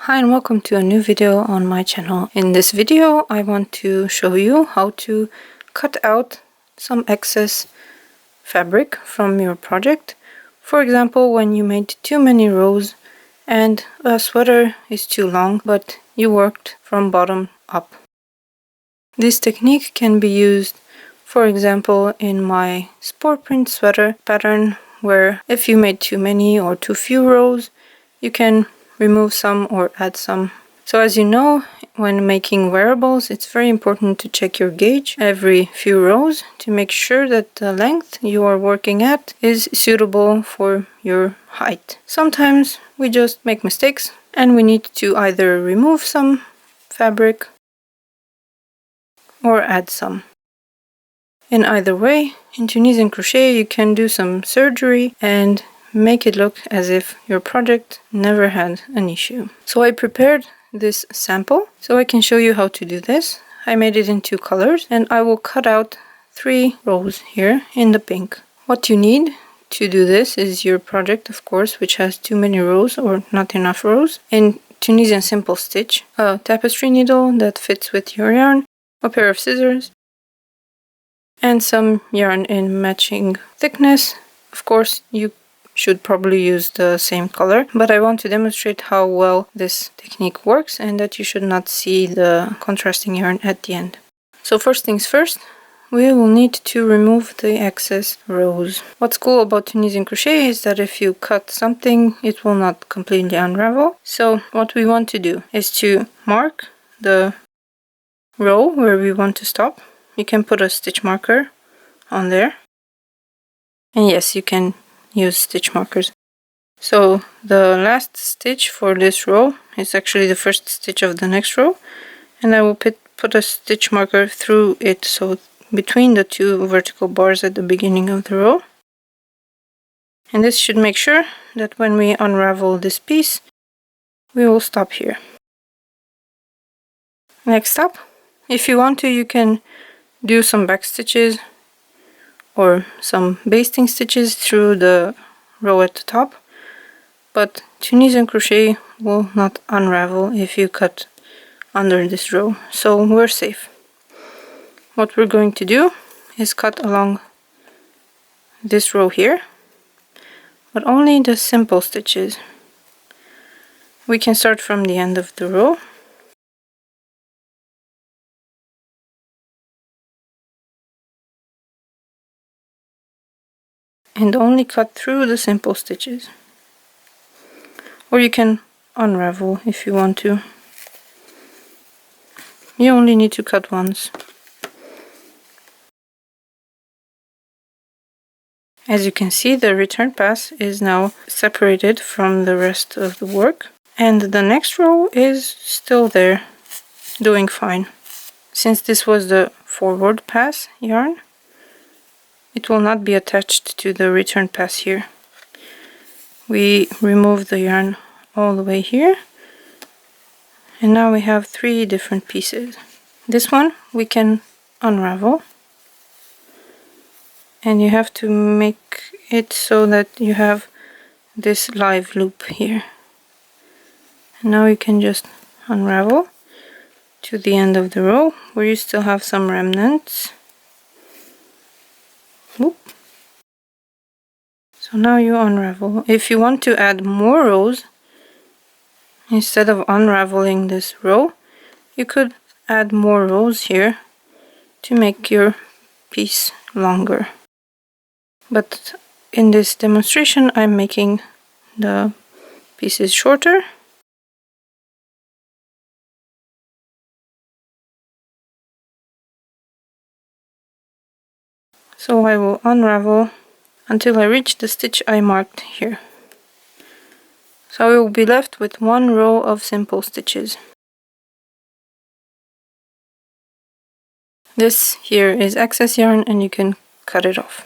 Hi and welcome to a new video on my channel. In this video I want to show you how to cut out some excess fabric from your project. For example, when you made too many rows and a sweater is too long but you worked from bottom up. This technique can be used, for example, in my Sporeprint sweater pattern, where if you made too many or too few rows, you can remove some or add some. So as you know, when making wearables, it's very important to check your gauge every few rows to make sure that the length you are working at is suitable for your height. Sometimes we just make mistakes and we need to either remove some fabric or add some. In either way, in Tunisian crochet you can do some surgery and make it look as if your project never had an issue. So I prepared this sample so I can show you how to do this. I made it in 2 colors and I will cut out 3 rows here in the pink. What you need to do this is your project, of course, which has too many rows or not enough rows. In Tunisian simple stitch, a tapestry needle that fits with your yarn, a pair of scissors, and some yarn in matching thickness. Of course, you should probably use the same color, but I want to demonstrate how well this technique works and that you should not see the contrasting yarn at the end. So first things first, we will need to remove the excess rows. What's cool about Tunisian crochet is that if you cut something, it will not completely unravel. So what we want to do is to mark the row where we want to stop. You can put a stitch marker on there. And yes, you can use stitch markers. So the last stitch for this row is actually the first stitch of the next row, and I will put a stitch marker through it, so between the 2 vertical bars at the beginning of the row. And this should make sure that when we unravel this piece, we will stop here. Next up, if you want to, you can do some back stitches or some basting stitches through the row at the top, but Tunisian crochet will not unravel if you cut under this row, so we're safe. What we're going to do is cut along this row here, but only the simple stitches. We can start from the end of the row and only cut through the simple stitches. Or you can unravel if you want to. You only need to cut once. As you can see, the return pass is now separated from the rest of the work, and the next row is still there, doing fine. Since this was the forward pass yarn, it will not be attached to the return pass here. We remove the yarn all the way here, and now we have 3 different pieces. This one we can unravel, and you have to make it so that you have this live loop here. And now you can just unravel to the end of the row where you still have some remnants. Whoop. So now you unravel. If you want to add more rows, instead of unraveling this row, you could add more rows here to make your piece longer. But in this demonstration I'm making the pieces shorter. So I will unravel until I reach the stitch I marked here. So I will be left with 1 row of simple stitches. This here is excess yarn and you can cut it off.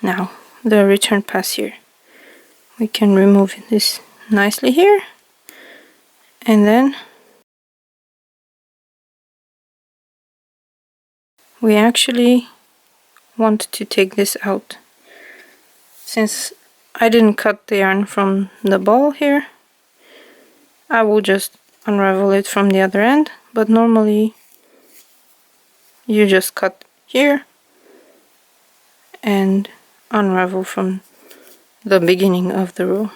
Now the return pass here. We can remove this nicely here, and then we actually want to take this out. Since I didn't cut the yarn from the ball here. I will just unravel it from the other end, but normally you just cut here and unravel from the beginning of the row.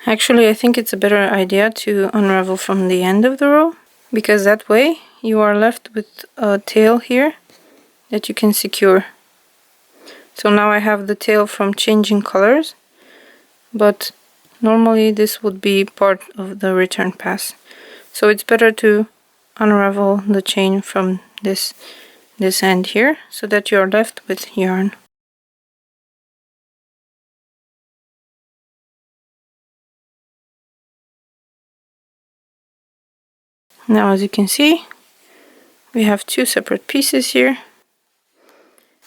Actually, I think it's a better idea to unravel from the end of the row, because that way you are left with a tail here that you can secure. So now I have the tail from changing colors, but normally this would be part of the return pass. So it's better to unravel the chain from this end here, so that you are left with yarn. Now, as you can see, we have two separate pieces here,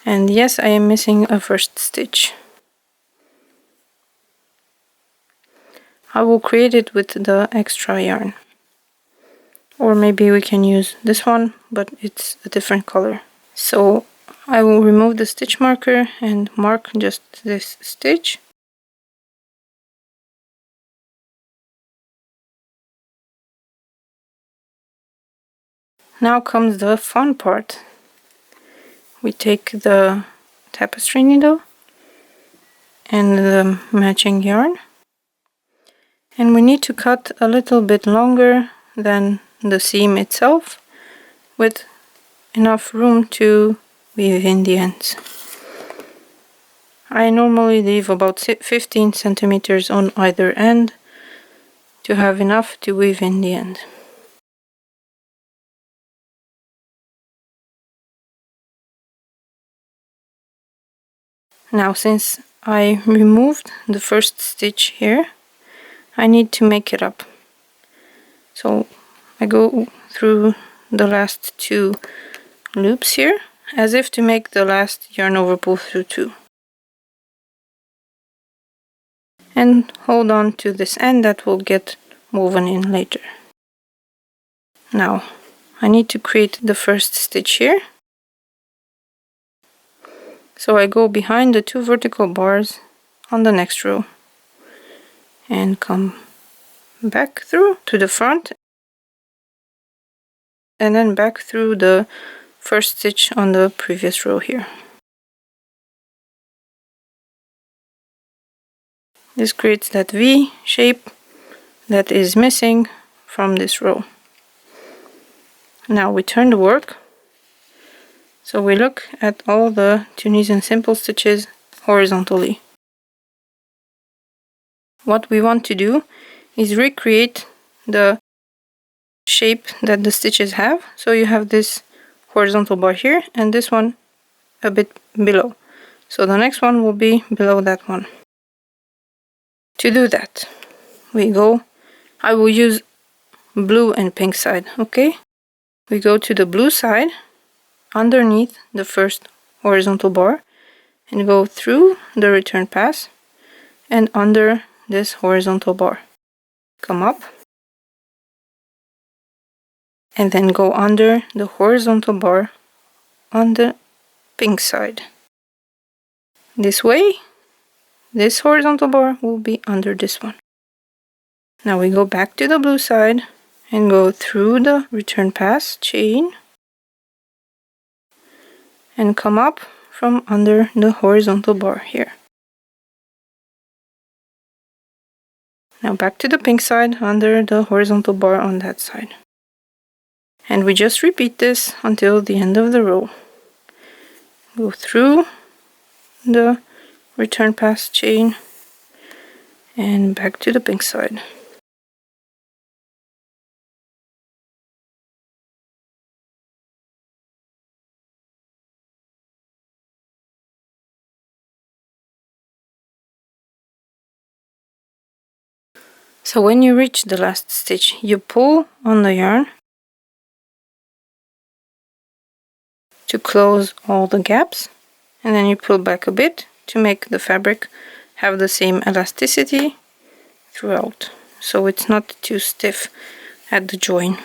and yes, I am missing a first stitch. I will create it with the extra yarn, or maybe we can use this one, but it's a different color. So I will remove the stitch marker and mark just this stitch. Now comes the fun part. We take the tapestry needle and the matching yarn, and we need to cut a little bit longer than the seam itself, with enough room to weave in the ends. I normally leave about 15 centimeters on either end to have enough to weave in the end. Now, since I removed the first stitch here, I need to make it up. So I go through the last two loops here, as if to make the last yarn over pull through 2. And hold on to this end that will get woven in later. Now, I need to create the first stitch here. So I go behind the 2 vertical bars on the next row and come back through to the front, and then back through the first stitch on the previous row here. This creates that V shape that is missing from this row. Now we turn the work, so we look at all the Tunisian simple stitches horizontally. What we want to do is recreate the shape that the stitches have. So you have this horizontal bar here and this one a bit below. So the next one will be below that one. To do that, I will use blue and pink side, okay? We go to the blue side underneath the first horizontal bar and go through the return pass and under this horizontal bar. Come up and then go under the horizontal bar on the pink side. This way, this horizontal bar will be under this one. Now we go back to the blue side and go through the return pass chain and come up from under the horizontal bar here. Now back to the pink side under the horizontal bar on that side. And we just repeat this until the end of the row. Go through the return pass chain and back to the pink side. So when you reach the last stitch, you pull on the yarn to close all the gaps, and then you pull back a bit to make the fabric have the same elasticity throughout, so it's not too stiff at the join.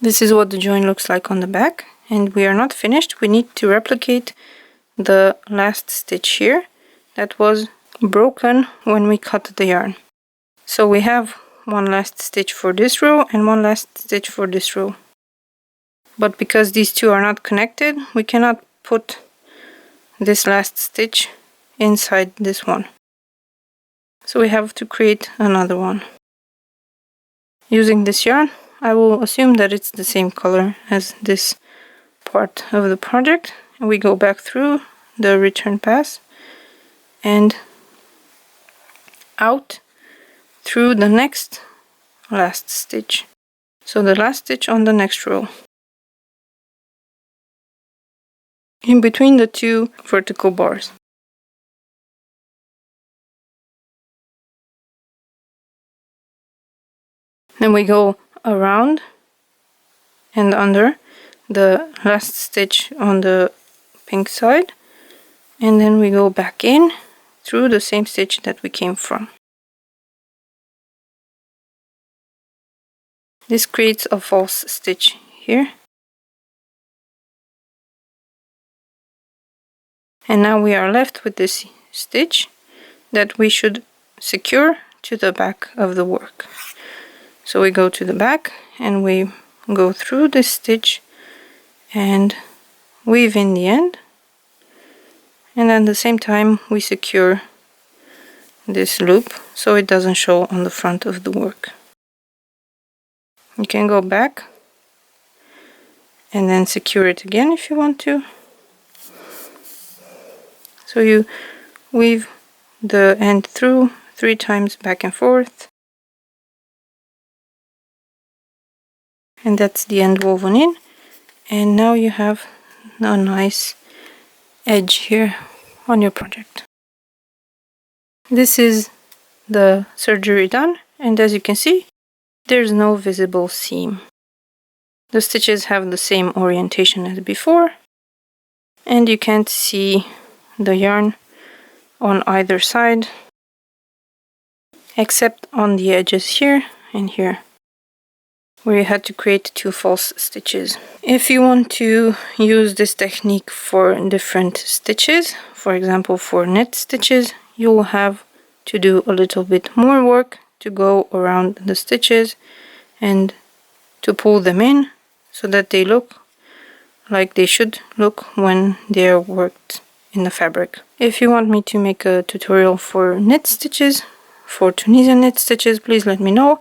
This is what the join looks like on the back, and we are not finished. We need to replicate the last stitch here that was broken when we cut the yarn. So we have one last stitch for this row and one last stitch for this row. But because these two are not connected, we cannot put this last stitch inside this one. So we have to create another one. Using this yarn, I will assume that it's the same color as this part of the project. And we go back through the return pass and out through the next last stitch. So the last stitch on the next row. In between the two vertical bars. Then we go around and under the last stitch on the pink side, and then we go back in through the same stitch that we came from. This creates a false stitch here. And now we are left with this stitch that we should secure to the back of the work. So we go to the back and we go through this stitch and weave in the end, and at the same time we secure this loop so it doesn't show on the front of the work. You can go back and then secure it again if you want to. So you weave the end through 3 times back and forth, and that's the end woven in. And now you have a nice edge here on your project. This is the sergery done, and as you can see, there's no visible seam. The stitches have the same orientation as before, and you can't see the yarn on either side except on the edges here and here, where you had to create 2 false stitches. If you want to use this technique for different stitches, for example for knit stitches, you will have to do a little bit more work to go around the stitches and to pull them in so that they look like they should look when they are worked in the fabric. If you want me to make a tutorial for knit stitches, for Tunisian knit stitches, please let me know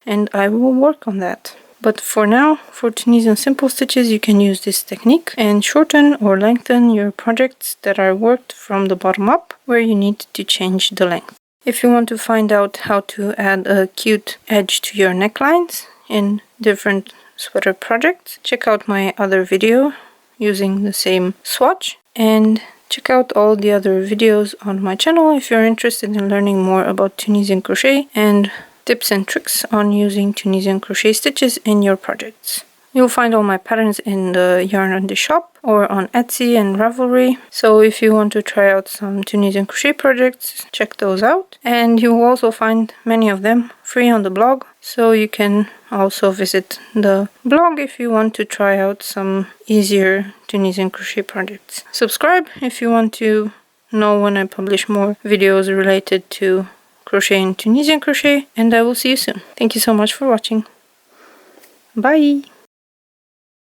and I will work on that. But for now, for Tunisian simple stitches, you can use this technique and shorten or lengthen your projects that are worked from the bottom up, where you need to change the length. If you want to find out how to add a cute edge to your necklines in different sweater projects, check out my other video using the same swatch, and check out all the other videos on my channel if you're interested in learning more about Tunisian crochet and tips and tricks on using Tunisian crochet stitches in your projects. You'll find all my patterns in the Yarn on the Shop or on Etsy and Ravelry. So if you want to try out some Tunisian crochet projects, check those out. And you will also find many of them free on the blog. So you can also visit the blog if you want to try out some easier Tunisian crochet projects. Subscribe if you want to know when I publish more videos related to crochet and Tunisian crochet, and I will see you soon. Thank you so much for watching. Bye!